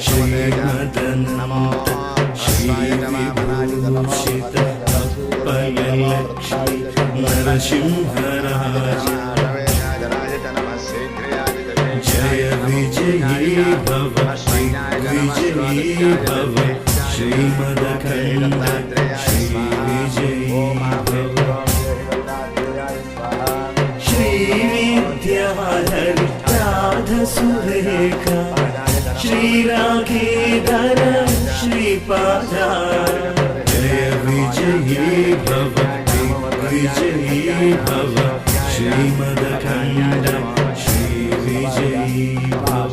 श्रीमदनन्त श्रीविभूषित अप्पयलक्ष्मी नरसिंहराज जय विजयी भव दिग्विजयी भव श्रीमदखण्ड श्रीविजयी भव श्रीविद्याधर राधसुरेखा श्रीराघेधर श्रीपादा जय विजयी भव दिग्विजयी भव श्रीमदखण्ड श्रीविजयी भव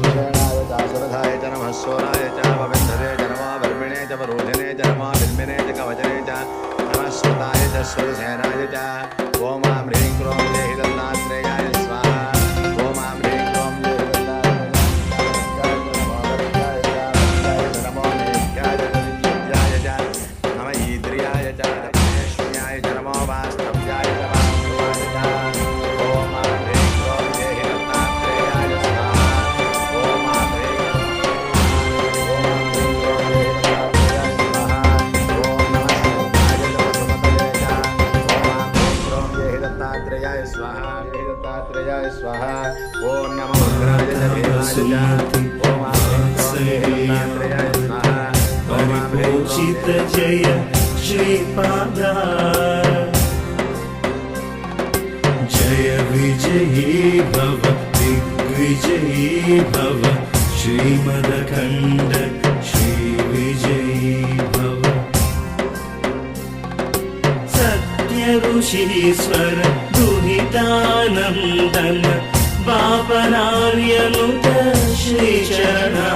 सोराय च वविन्धरे च नमः वर्मिणे च वरोधिने च नमः बिल्मिने च कवचने च नमः सुताय च सुरसेनाय च ॐ आं ह्रीं क्रों देहि दत्तात्रेयाय स्वाहा ॐ आं ह्रीं क्रों देहि दत्तात्रेयाय नमो मेघ्याय च विद्याय च नमः ईद्रियाय च दक्षिणेश्वर्याय च नमो वास्तव्याय च वास्तवाय च ॐ आं ह्रीं क्रों देहि दत्तात्रेयाय स्वाहा ॐ आं ह्रीं स्वाहा दत्तात्रेयाय स्वाहा ओम नमो रुद्राय च देवाय स्वाहा परिपोषित जय श्रीपादा जय विजयी भव दिग्विजयी भव श्रीमदखण्ड श्रीविजयी भव सत्य ऋषीश्वर दुहितानन्दन बापनार्यनुत श्रीचरणा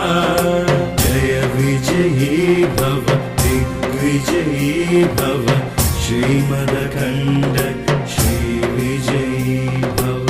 जय विजयी भव दिग्विजयी भव श्रीमदखण्ड श्रीविजयी भव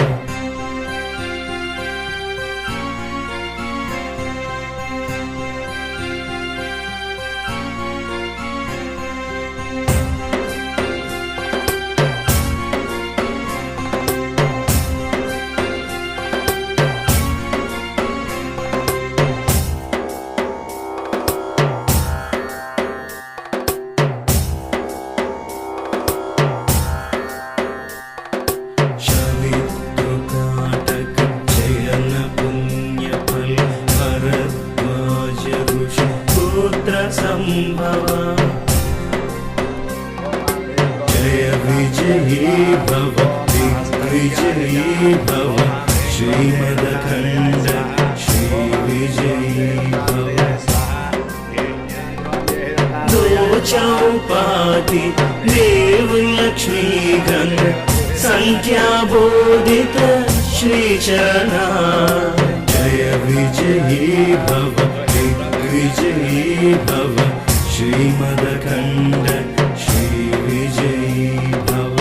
जय विजयी भव दिग्विजयी भव श्रीमदखण्ड श्रीविजयी भव दो चौपाति देव लक्ष्मी गण संख्याबोधित श्रीचरणा जय विजयी भव दिग्विजयी भव श्रीमदखण्ड श्रीविजयी भव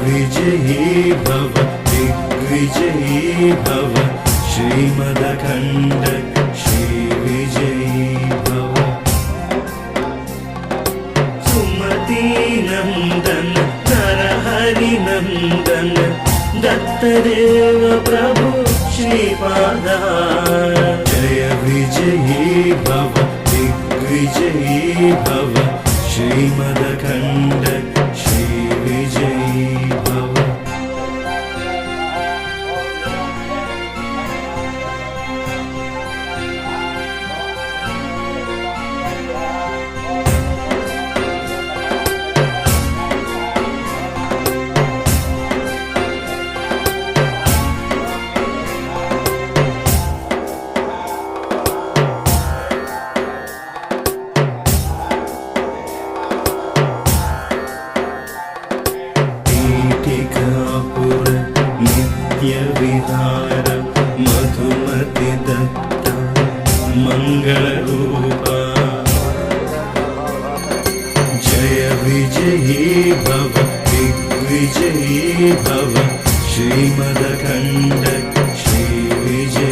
विजयी भव दिग्विजयी भव श्रीमदखण्ड श्रीविजयी भव सुमति नन्दन नरहरि नन्दन दत्तदेव प्रभु श्रीपादा जय विजयी भव दिग्विजयी भव श्रीमदखण्ड श्रीविजयी भव संहार मधुमति दत्त मंगलरूपा जय विजयी भव दिग्विजयी भव श्रीमदखण्ड श्री विजयी